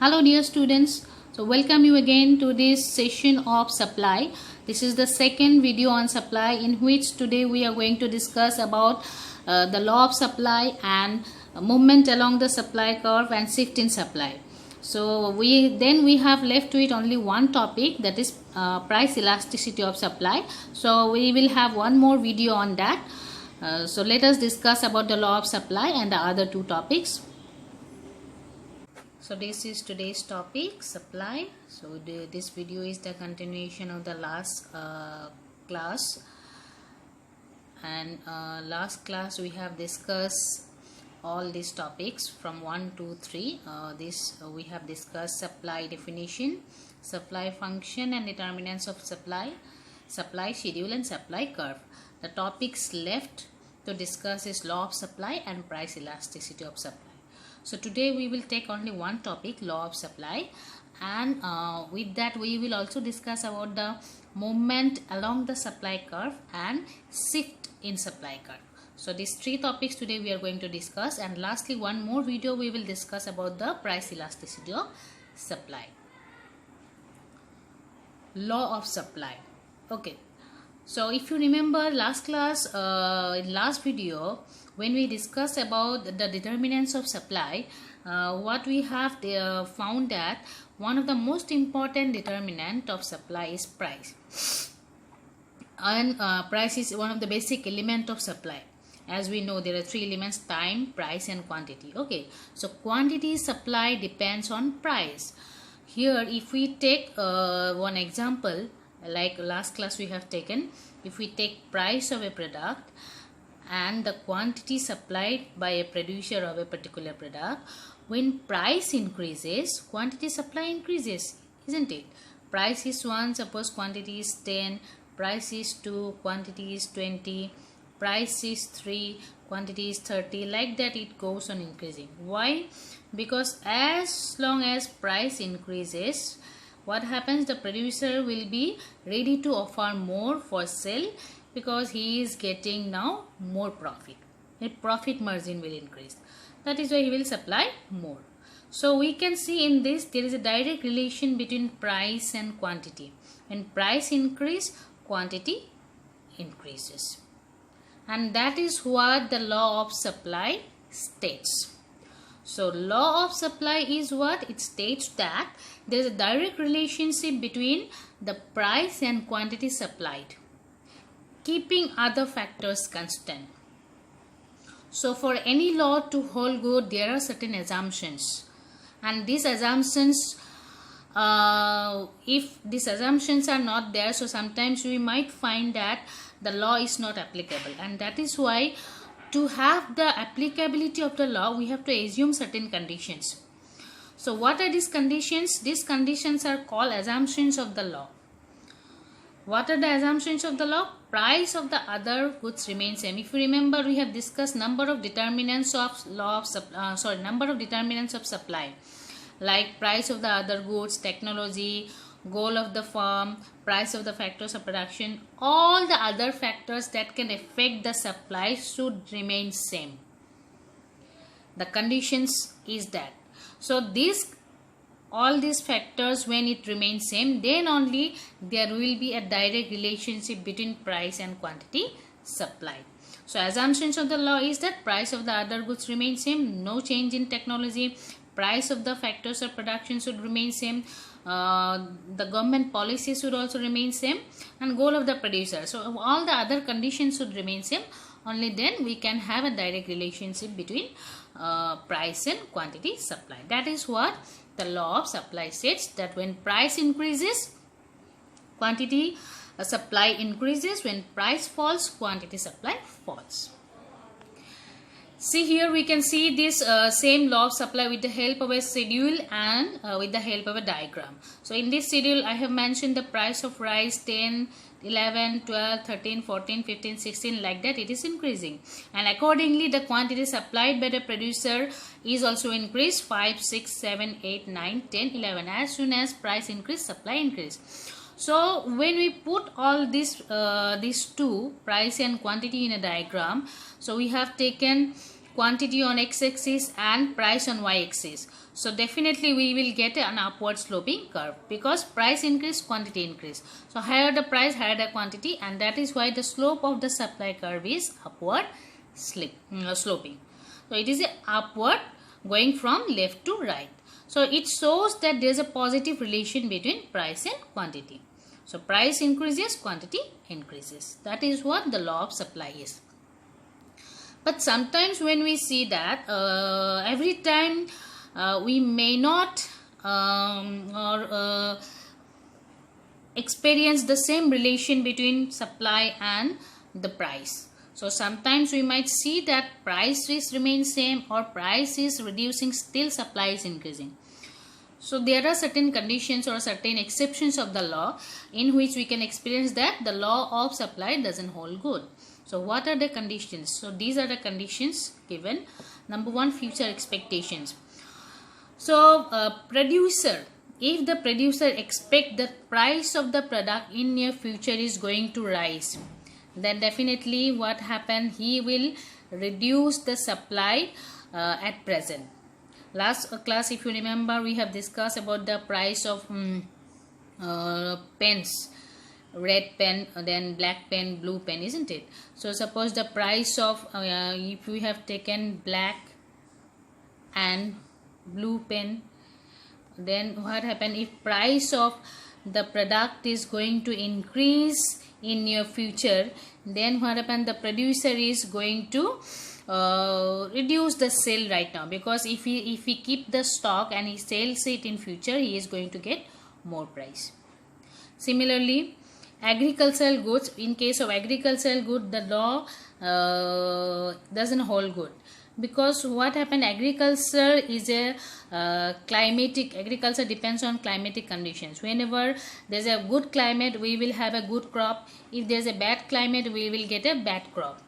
Hello dear students, so welcome you again to this session of supply. This is the second video on supply in which today we are going to discuss about the law of supply and movement along the supply curve and shift in supply. So we have left with only one topic, that is price elasticity of supply. So we will have one more video on that. So let us discuss about the law of supply and the other two topics. So this is today's topic, supply. So this video is the continuation of the last class, and last class we have discussed all these topics from 1 to 3. We have discussed supply definition, supply function and determinants of supply, supply schedule and supply curve. The topics left to discuss is law of supply and price elasticity of supply. So today we will take only one topic, law of supply, and with that we will also discuss about the movement along the supply curve and shift in supply curve. So these three topics today we are going to discuss, and lastly one more video we will discuss about the price elasticity of supply. Law of supply. Okay. So if you remember last class, in last video, when we discussed about the determinants of supply, what we have found that one of the most important determinant of supply is price. And price is one of the basic element of supply. As we know, there are three elements: time, price and quantity. Okay, so quantity supply depends on price. Here if we take one example, like last class we have taken, if we take price of a product and the quantity supplied by a producer of a particular product, when price increases, quantity supply increases, isn't it? Price is 1, suppose quantity is 10, price is 2, quantity is 20, price is 3, quantity is 30, like that it goes on increasing. Why? Because as long as price increases, what happens? The producer will be ready to offer more for sale because he is getting now more profit. A profit margin will increase. That is why he will supply more. So we can see in this there is a direct relation between price and quantity. When price increases, quantity increases. And that is what the law of supply states. So law of supply is what? It states that there is a direct relationship between the price and quantity supplied, keeping other factors constant. So for any law to hold good, there are certain assumptions, and these assumptions, if these assumptions are not there, so sometimes we might find that the law is not applicable, and that is why to have the applicability of the law, we have to assume certain conditions. So what are these conditions? These conditions are called assumptions of the law. What are the assumptions of the law? Price of the other goods remain same. If you remember, we have discussed number of determinants of number of determinants of supply, like price of the other goods, technology, goal of the firm, price of the factors of production. All the other factors that can affect the supply should remain same. The conditions is that. So all these factors, when it remains same, then only there will be a direct relationship between price and quantity supplied. So assumptions of the law is that price of the other goods remain same, no change in technology, price of the factors of production should remain same, the government policy should also remain same, and goal of the producer. So all the other conditions should remain same. Only then we can have a direct relationship between price and quantity supply. That is what the law of supply states, that when price increases, quantity supply increases. When price falls, quantity supply falls. See, here we can see this same law of supply with the help of a schedule and with the help of a diagram. So in this schedule I have mentioned the price of rice 10, 11, 12, 13, 14, 15, 16, like that it is increasing, and accordingly the quantity supplied by the producer is also increased: 5, 6, 7, 8, 9, 10, 11. As soon as price increase, supply increase. So when we put all these two, price and quantity, in a diagram, so we have taken quantity on x-axis and price on y-axis. So definitely we will get an upward sloping curve, because price increase, quantity increase. So higher the price, higher the quantity, and that is why the slope of the supply curve is upward sloping. So it is a upward going from left to right. So it shows that there is a positive relation between price and quantity. So price increases, quantity increases. That is what the law of supply is. But sometimes when we see that every time we may not experience the same relation between supply and the price. So sometimes we might see that price is remain same, or price is reducing, still supply is increasing. So there are certain conditions or certain exceptions of the law in which we can experience that the law of supply doesn't hold good. So what are the conditions? So these are the conditions given. Number one, future expectations. So producer, if the producer expect the price of the product in near future is going to rise, then definitely what happen, he will reduce the supply at present. Last class, if you remember, we have discussed about the price of pens, red pen, then black pen, blue pen, isn't it? So suppose the price of if we have taken black and blue pen, then what happen, if price of the product is going to increase in near future, then what happen, the producer is going to reduce the sale right now, because if he keep the stock and he sells it in future, he is going to get more price. Similarly, agricultural goods, in case of agricultural good, the law doesn't hold good, because what happened, agriculture is a agriculture depends on climatic conditions. Whenever there's a good climate, we will have a good crop. If there's a bad climate, we will get a bad crop.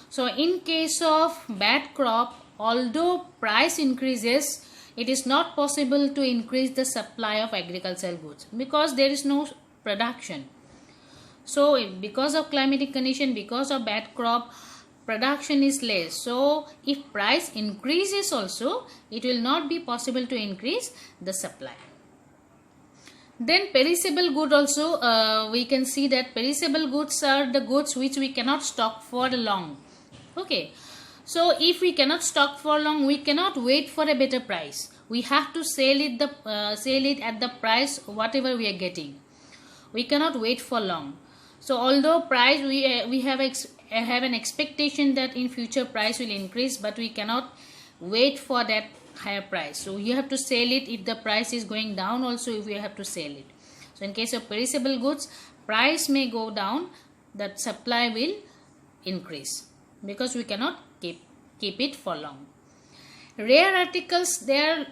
So in case of bad crop, although price increases, it is not possible to increase the supply of agricultural goods, because there is no production. So because of climatic condition, because of bad crop, production is less. So if price increases also, it will not be possible to increase the supply. Then perishable good also, we can see that perishable goods are the goods which we cannot stock for long. Okay, so if we cannot stock for long, we cannot wait for a better price. We have to sell it at the price whatever we are getting. We cannot wait for long. So although price we have an expectation that in future price will increase, but we cannot wait for that higher price. So you have to sell it. If the price is going down also, if you have to sell it. So in case of perishable goods, price may go down, that supply will increase, because we cannot keep it for long. Rare articles, the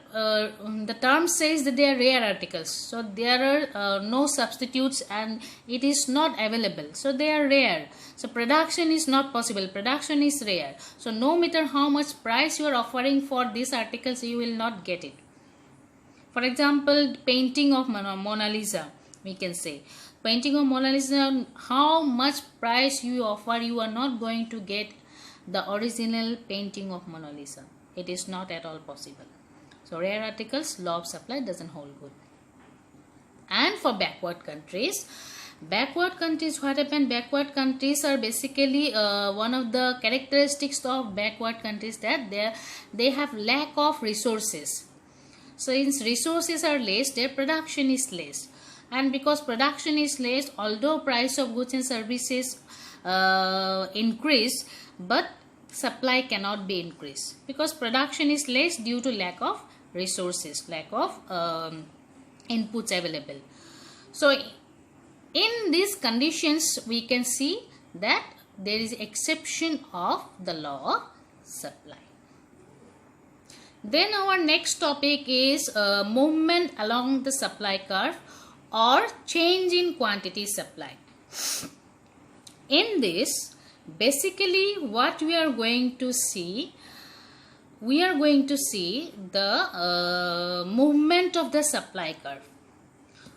term says that they are rare articles, so there are no substitutes and it is not available, so they are rare. So production is not possible, production is rare. So no matter how much price you are offering for these articles, you will not get it. For example, painting of Mona Lisa, we can say painting of Mona Lisa, how much price you offer, you are not going to get the original painting of Mona Lisa. It is not at all possible. So rare articles, law of supply doesn't hold good. And for backward countries, what happen? Backward countries are basically one of the characteristics of backward countries, that they have lack of resources. So since resources are less, their production is less, and because production is less, although price of goods and services increase, but supply cannot be increased, because production is less due to lack of resources, lack of inputs available. So in these conditions, we can see that there is exception of the law of supply. Then our next topic is movement along the supply curve or change in quantity supply. In this, basically what we are going to see, the movement of the supply curve.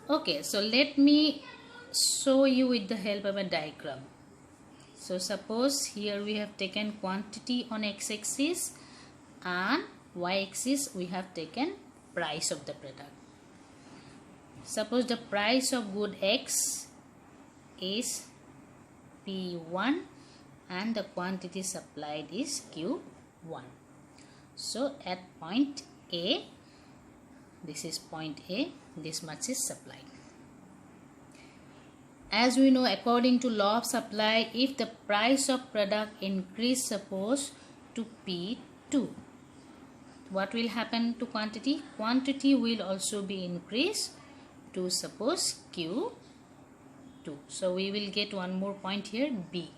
Okay, so let me show you with the help of a diagram. So suppose here we have taken quantity on x-axis and y-axis we have taken price of the product. Suppose the price of good X is P1 and the quantity supplied is Q1. So at point A, this is point A, this much is supplied. As we know, according to law of supply, if the price of product increase, suppose to P2, what will happen to quantity? Quantity will also be increased to suppose Q2. So we will get one more point here, B.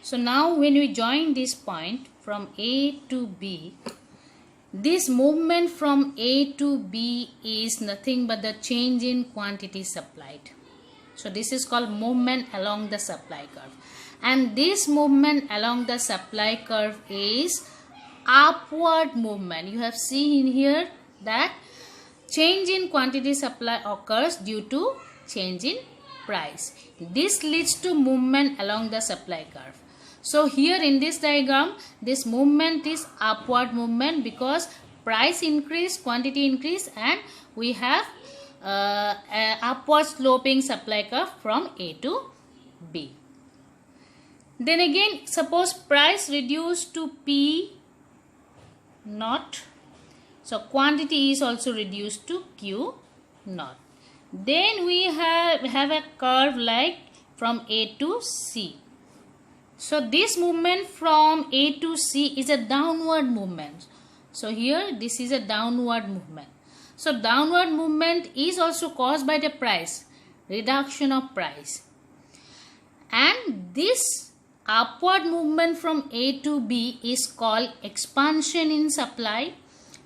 So now when we join this point from A to B, this movement from A to B is nothing but the change in quantity supplied. So this is called movement along the supply curve. And this movement along the supply curve is upward movement. You have seen in here that change in quantity supply occurs due to change in price. This leads to movement along the supply curve. So here in this diagram, this movement is upward movement because price increase, quantity increase, and we have a upward sloping supply curve from A to B. Then again, suppose price reduced to P naught. So quantity is also reduced to Q naught. Then we have a curve like from A to C. So this movement from A to C is a downward movement. So here this is a downward movement. So downward movement is also caused by the price, reduction of price. And this upward movement from A to B is called expansion in supply,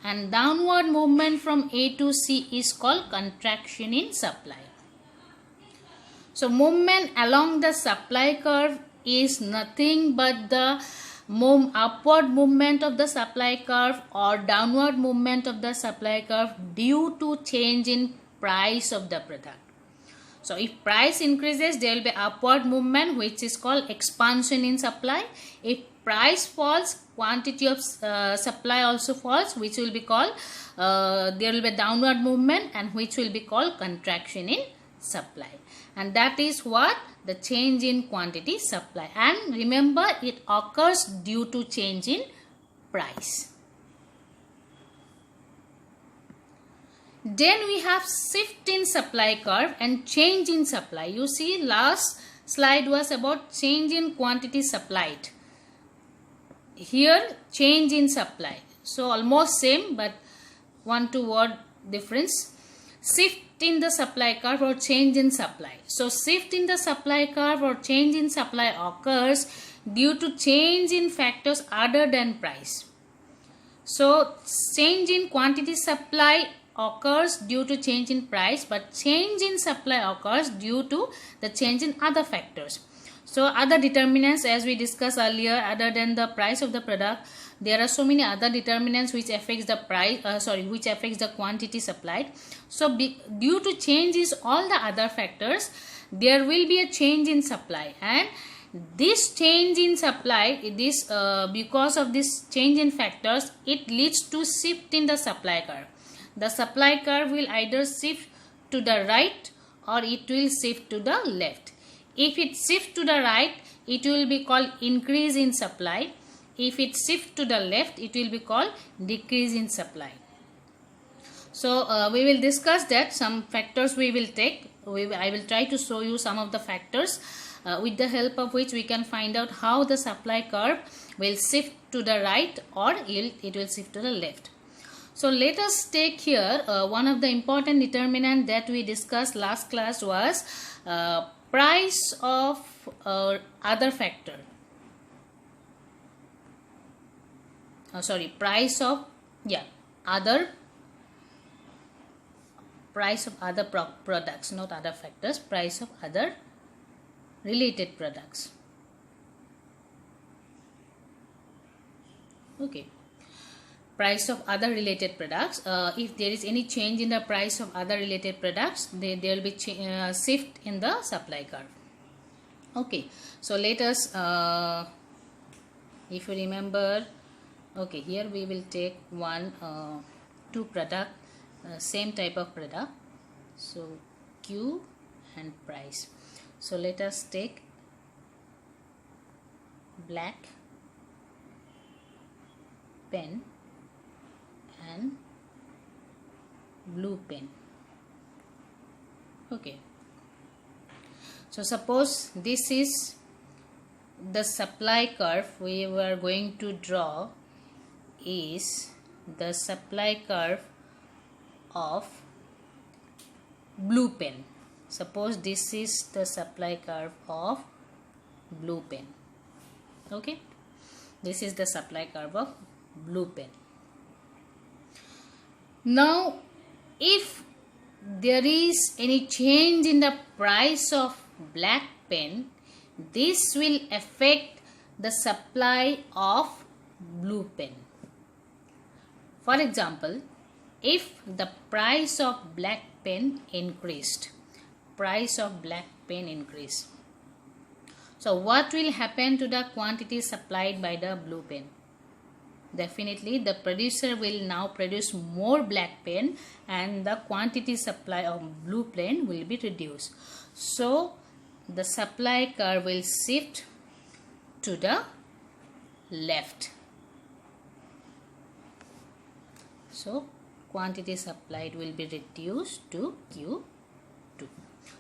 and downward movement from A to C is called contraction in supply. So movement along the supply curve is nothing but the upward movement of the supply curve or downward movement of the supply curve due to change in price of the product. So if price increases, there will be upward movement, which is called expansion in supply. If price falls, quantity of supply also falls, which will be called there will be downward movement, and which will be called contraction in supply. And that is what the change in quantity supply. And remember, it occurs due to change in price. Then we have shift in supply curve and change in supply. You see, last slide was about change in quantity supplied. Here change in supply. So almost same, but 1-2 word difference. Shift in the supply curve or change in supply. So shift in the supply curve or change in supply occurs due to change in factors other than price. So change in quantity supply occurs due to change in price, but change in supply occurs due to the change in other factors. So other determinants, as we discussed earlier, other than the price of the product, there are so many other determinants which affects the price, which affects the quantity supplied. So due to changes all the other factors, there will be a change in supply, and this change in supply, because of this change in factors, it leads to shift in the supply curve. The supply curve will either shift to the right or it will shift to the left. If it shifts to the right, it will be called increase in supply. If it shifts to the left, it will be called decrease in supply. So we will discuss that. Some factors we will take. I will try to show you some of the factors with the help of which we can find out how the supply curve will shift to the right or it will shift to the left. So let us take here one of the important determinant that we discussed last class was price of other factor. Price of other products, not other factors, price of other related products. Okay. Price of other related products. If there is any change in the price of other related products, there will be shift in the supply curve. Okay, so let us, if you remember, Okay, here we will take two product, same type of product. So Q and price. So let us take black pen and blue pen. Okay, so suppose this is the supply curve we were going to draw, is the supply curve of blue pen. Suppose this is the supply curve of blue pen. Okay, this is the supply curve of blue pen. Now if there is any change in the price of black pen, this will affect the supply of blue pen. For example, if the price of black pen increased, so what will happen to the quantity supplied by the blue pen? Definitely the producer will now produce more black pen and the quantity supply of blue pen will be reduced. So the supply curve will shift to the left. So quantity supplied will be reduced to Q2.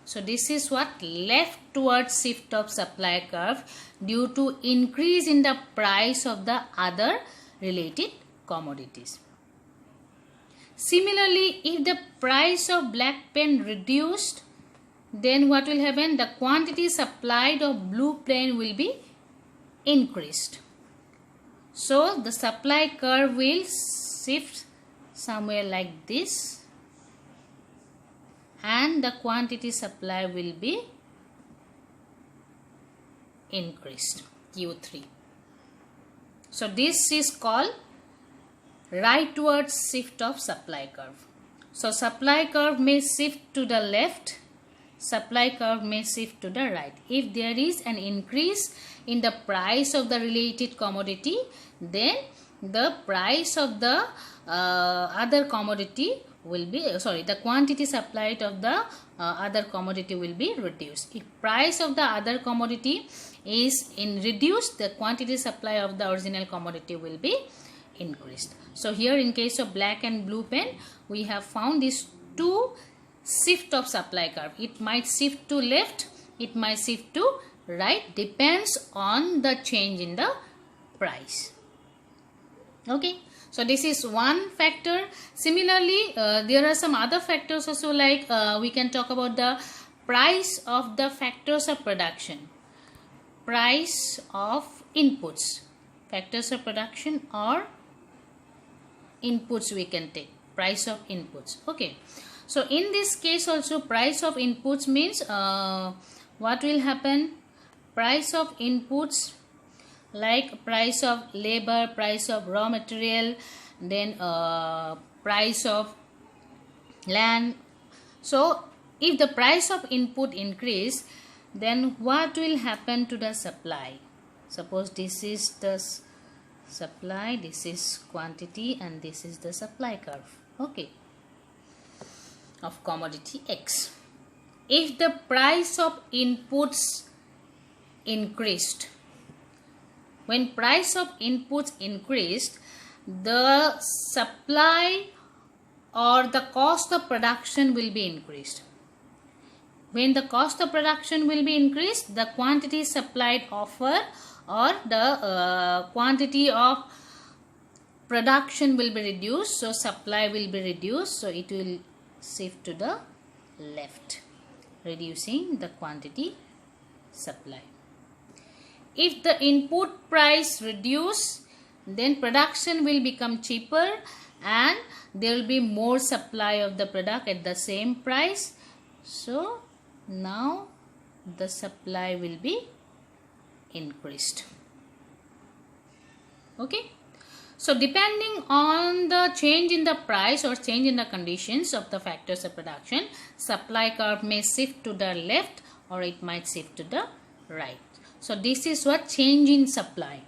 So this is what left towards shift of supply curve due to increase in the price of the other related commodities. Similarly, if the price of black pen reduced, then what will happen? The quantity supplied of blue pen will be increased. So the supply curve will shift somewhere like this and the quantity supply will be increased, Q3. So this is called rightward shift of supply curve. So supply curve may shift to the left, supply curve may shift to the right. If there is an increase in the price of the related commodity, then the price of the other commodity will be, the quantity supplied of the other commodity will be reduced. If price of the other commodity is reduced, the quantity supply of the original commodity will be increased. So here in case of black and blue pen, we have found these two shift of supply curve. It might shift to left, it might shift to right, depends on the change in the price. Okay, so this is one factor. Similarly, there are some other factors also, like we can talk about the price of the factors of production, price of inputs, factors of production or inputs we can take, price of inputs. Okay, so in this case also price of inputs means what will happen? Price of inputs like price of labor, price of raw material, then price of land. So if the price of input increase, then what will happen to the supply? Suppose this is the supply, this is quantity and this is the supply curve, okay, of commodity X. If the price of inputs increased, when price of inputs increased, the supply or the cost of production will be increased. When the cost of production will be increased, the quantity supplied offer or the quantity of production will be reduced, so supply will be reduced, so it will shift to the left, reducing the quantity supply. If the input price reduce, then production will become cheaper and there will be more supply of the product at the same price. So now the supply will be increased. Okay. So depending on the change in the price or change in the conditions of the factors of production, supply curve may shift to the left or it might shift to the right. So this is what change in supply.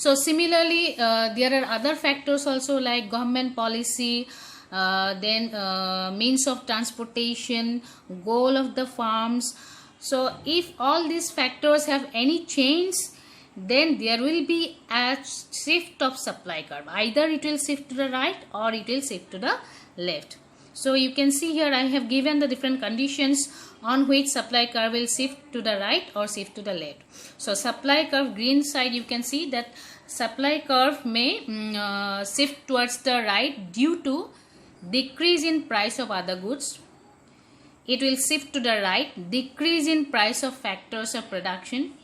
So similarly, there are other factors also like government policy, then means of transportation, goal of the farms. So if all these factors have any change, then there will be a shift of supply curve. Either it will shift to the right or it will shift to the left. So you can see here I have given the different conditions on which supply curve will shift to the right or shift to the left. So supply curve, green side, you can see that supply curve may shift towards the right due to decrease in price of other goods. It will shift to the right, decrease in price of factors of production.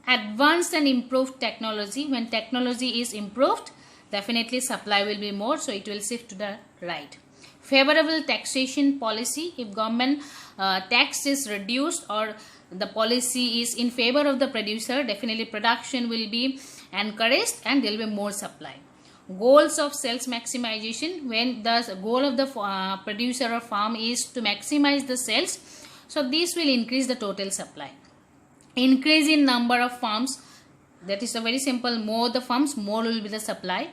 Advanced and improved technology, when technology is improved, definitely supply will be more, so it will shift to the right. Favorable taxation policy, if government tax is reduced or the policy is in favor of the producer, definitely production will be encouraged and there will be more supply. Goals of sales maximization, when the goal of the producer or farm is to maximize the sales, so this will increase the total supply. Increase in number of farms, that is a very simple, more the farms, more will be the supply.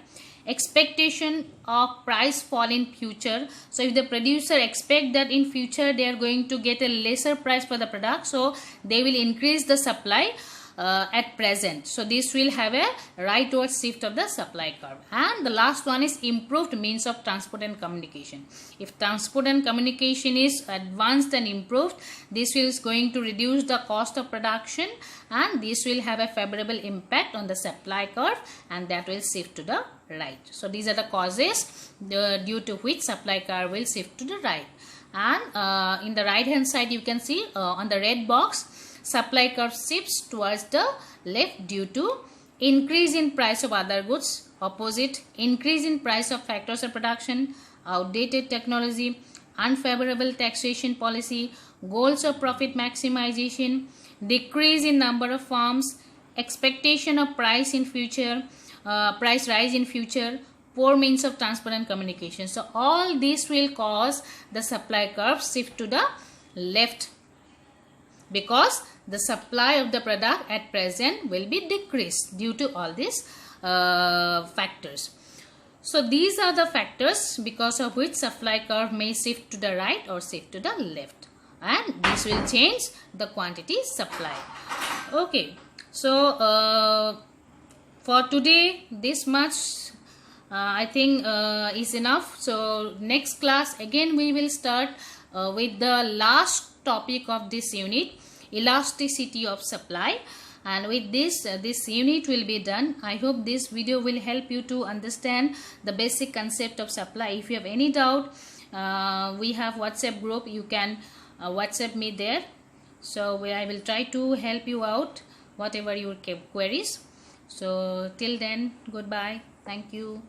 Expectation of price fall in future, so if the producer expect that in future they are going to get a lesser price for the product, so they will increase the supply at present. So this will have a rightward shift of the supply curve. And the last one is improved means of transport and communication. If transport and communication is advanced and improved, this is going to reduce the cost of production and this will have a favorable impact on the supply curve and that will shift to the right. So these are the causes due to which supply curve will shift to the right. And in the right hand side you can see on the red box, supply curve shifts towards the left due to increase in price of other goods. Opposite, increase in price of factors of production, outdated technology, unfavorable taxation policy, goals of profit maximization, decrease in number of farms, expectation of price in future, price rise in future, poor means of transport and communication. So all this will cause the supply curve shift to the left, because the supply of the product at present will be decreased due to all these factors. So these are the factors because of which supply curve may shift to the right or shift to the left, and this will change the quantity supply. Okay, so for today this much I think is enough. So next class again we will start with the last topic of this unit, elasticity of supply, and with this this unit will be done. I hope this video will help you to understand the basic concept of supply. If you have any doubt, we have WhatsApp group, you can WhatsApp me there, so I will try to help you out whatever your queries. So till then, goodbye, thank you.